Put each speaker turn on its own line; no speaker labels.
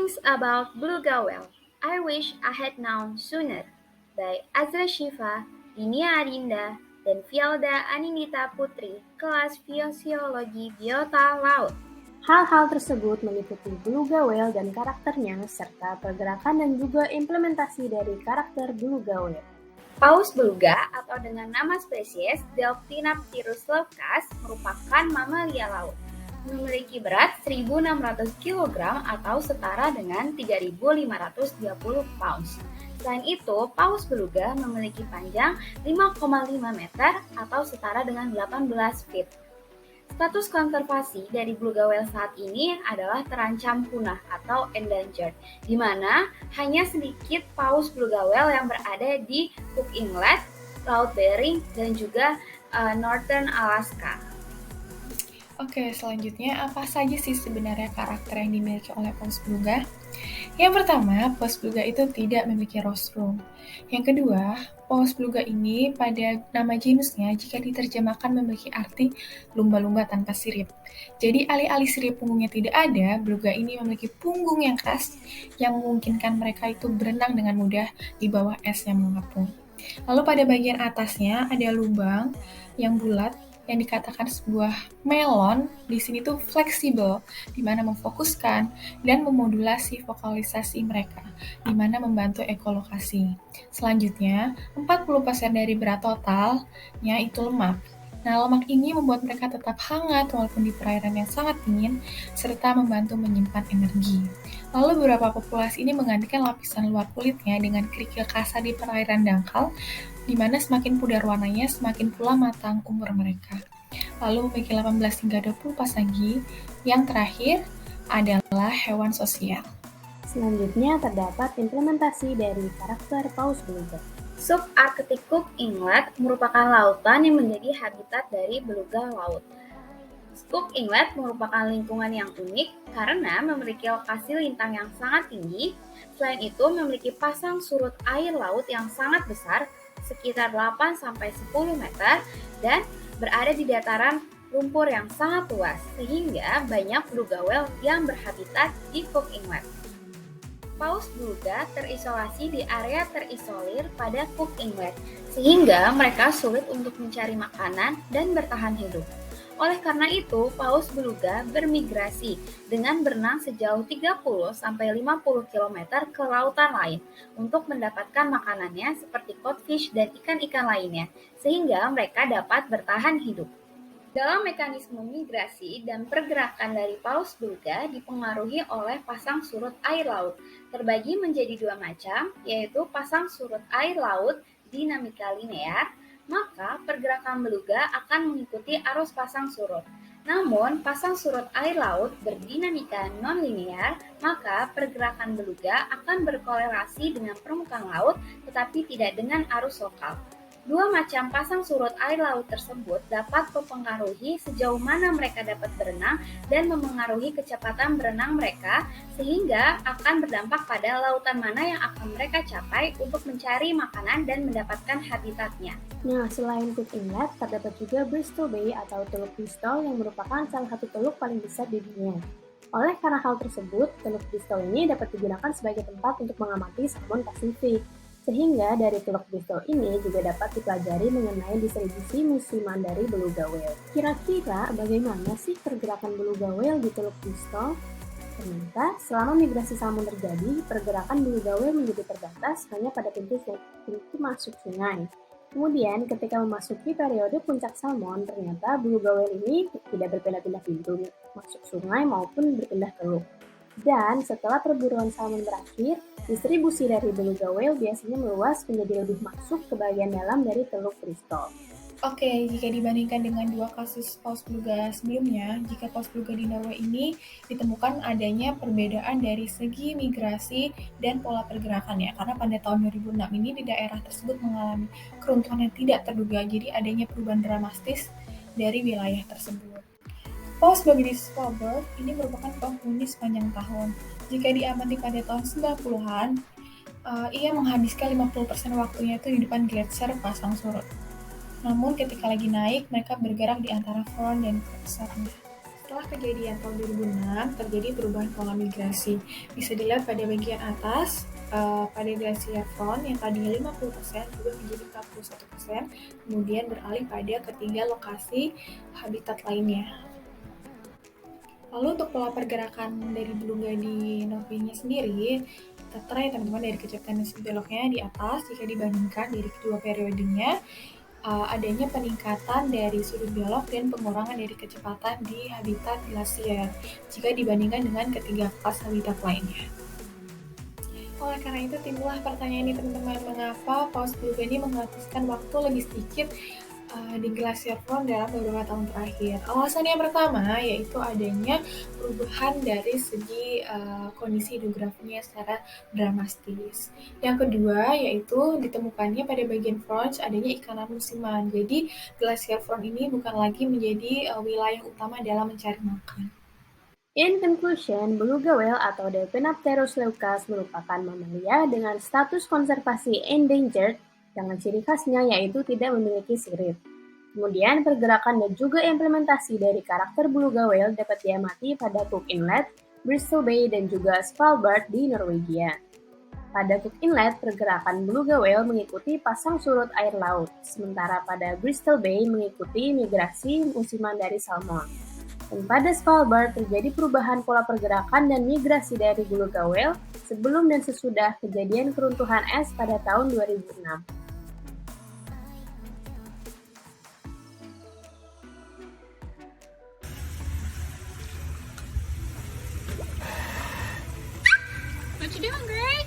Things About Beluga Whale. I Wish I Had Known Sooner by Azra Shifa, Dinia Adinda, dan Fielda Anindita Putri, kelas Fisiologi Biota Laut.
Hal-hal tersebut meliputi beluga whale dan karakternya, serta pergerakan dan juga implementasi dari karakter beluga whale.
Paus beluga atau dengan nama spesies Delphinapterus leucas merupakan mamalia laut. Memiliki berat 1.600 kg atau setara dengan 3.520 pounds. Selain itu, paus beluga memiliki panjang 5,5 meter atau setara dengan 18 feet. Status konservasi dari beluga whale saat ini adalah terancam punah atau endangered, di mana hanya sedikit paus beluga whale yang berada di Cook Inlet, Laut Bering, dan juga Northern Alaska.
Oke, selanjutnya apa saja sih sebenarnya karakter yang dimiliki oleh paus beluga? Yang pertama, paus beluga itu tidak memiliki rostrum. Yang kedua, paus beluga ini pada nama genusnya jika diterjemahkan memiliki arti lumba-lumba tanpa sirip. Jadi alih-alih sirip punggungnya tidak ada, beluga ini memiliki punggung yang khas yang memungkinkan mereka itu berenang dengan mudah di bawah es yang mengapung. Lalu pada bagian atasnya ada lubang yang bulat yang dikatakan sebuah melon, di sini tuh fleksibel, di mana memfokuskan dan memodulasi vokalisasi mereka, di mana membantu ekolokasi. Selanjutnya, 40% dari berat totalnya itu lemak. Nah, lemak ini membuat mereka tetap hangat walaupun di perairan yang sangat dingin, serta membantu menyimpan energi. Lalu beberapa populasi ini menggantikan lapisan luar kulitnya dengan kerikil kasar di perairan dangkal, di mana semakin pudar warnanya, semakin pula matang umur mereka. Lalu memiliki 18 hingga 20 pasang gigi. Yang terakhir adalah hewan sosial.
Selanjutnya terdapat implementasi dari karakter paus beluga.
Subarctic Cook Inlet merupakan lautan yang menjadi habitat dari beluga laut. Cook Inlet merupakan lingkungan yang unik karena memiliki lokasi lintang yang sangat tinggi. Selain itu, memiliki pasang surut air laut yang sangat besar, sekitar 8-10 meter, dan berada di dataran lumpur yang sangat luas, sehingga banyak beluga whale yang berhabitat di Cook Inlet. Paus beluga terisolasi di area terisolir pada Cook Inlet, sehingga mereka sulit untuk mencari makanan dan bertahan hidup. Oleh karena itu, paus beluga bermigrasi dengan berenang sejauh 30-50 km ke lautan lain untuk mendapatkan makanannya seperti codfish dan ikan-ikan lainnya, sehingga mereka dapat bertahan hidup. Dalam mekanisme migrasi dan pergerakan dari paus beluga dipengaruhi oleh pasang surut air laut, terbagi menjadi dua macam, yaitu pasang surut air laut dinamika linear, maka pergerakan beluga akan mengikuti arus pasang surut. Namun, pasang surut air laut berdinamika non-linear, maka pergerakan beluga akan berkorelasi dengan permukaan laut tetapi tidak dengan arus lokal. Dua macam pasang surut air laut tersebut dapat mempengaruhi sejauh mana mereka dapat berenang dan memengaruhi kecepatan berenang mereka, sehingga akan berdampak pada lautan mana yang akan mereka capai untuk mencari makanan dan mendapatkan habitatnya.
Nah, selain Cook Inlet, terdapat juga Bristol Bay atau Teluk Bristol yang merupakan salah satu teluk paling besar di dunia. Oleh karena hal tersebut, Teluk Bristol ini dapat digunakan sebagai tempat untuk mengamati salmon Pasifik. Sehingga dari Teluk Bristol ini juga dapat dipelajari mengenai distribusi musiman dari beluga whale. Kira-kira bagaimana sih pergerakan beluga whale di Teluk Bristol? Ternyata selama migrasi salmon terjadi, pergerakan beluga whale menjadi terbatas hanya pada pintu masuk sungai. Kemudian ketika memasuki periode puncak salmon, ternyata beluga whale ini tidak berpindah-pindah pintu masuk sungai maupun berpindah teluk. Dan setelah perburuan salmon berakhir, distribusi dari beluga whale biasanya meluas menjadi lebih masuk ke bagian dalam dari Teluk Bristol.
Oke, jika dibandingkan dengan dua kasus paus beluga sebelumnya, jika paus beluga di Norway ini ditemukan adanya perbedaan dari segi migrasi dan pola pergerakannya, karena pada tahun 2006 ini di daerah tersebut mengalami keruntuhan yang tidak terduga, jadi adanya perubahan dramatis dari wilayah tersebut. Paus babi di Svalbard ini merupakan penghuni sepanjang tahun. Jika diamati pada tahun 90-an, ia menghabiskan 50% waktunya itu di depan gletser pasang surut. Namun ketika lagi naik, mereka bergerak di antara front dan gletsernya. setelah kejadian tahun 2006, terjadi perubahan pola migrasi. Bisa dilihat pada bagian atas, pada glacier front yang tadinya 50% berubah menjadi 41%, kemudian beralih pada ketiga lokasi habitat lainnya. Lalu untuk pola pergerakan dari beluga di Norwegia sendiri, tertera ya teman-teman dari kecepatan beloknya di atas jika dibandingkan dari kedua periodenya, adanya peningkatan dari sudut belok dan pengurangan dari kecepatan di habitat glasier jika dibandingkan dengan ketiga kelas habitat lainnya. Oleh karena itu timbullah pertanyaan ini teman-teman, mengapa paus beluga ini menghabiskan waktu lebih sedikit di glacier front dalam beberapa tahun terakhir. Alasan yang pertama yaitu adanya perubahan dari segi kondisi hidrografinya secara dramatis. Yang kedua yaitu ditemukannya pada bagian front adanya ikanan musiman. Jadi glacier front ini bukan lagi menjadi wilayah utama dalam mencari makan.
In conclusion, beluga whale atau Delphinapterus leucas merupakan mamalia dengan status konservasi endangered dengan ciri khasnya yaitu tidak memiliki sirip. Kemudian, pergerakan dan juga implementasi dari karakter beluga whale dapat diamati pada Cook Inlet, Bristol Bay, dan juga Svalbard di Norwegia. Pada Cook Inlet, pergerakan beluga whale mengikuti pasang surut air laut, sementara pada Bristol Bay mengikuti migrasi musiman dari salmon. Dan pada Svalbard terjadi perubahan pola pergerakan dan migrasi dari beluga whale sebelum dan sesudah kejadian keruntuhan es pada tahun 2006.
What you doing, Gray?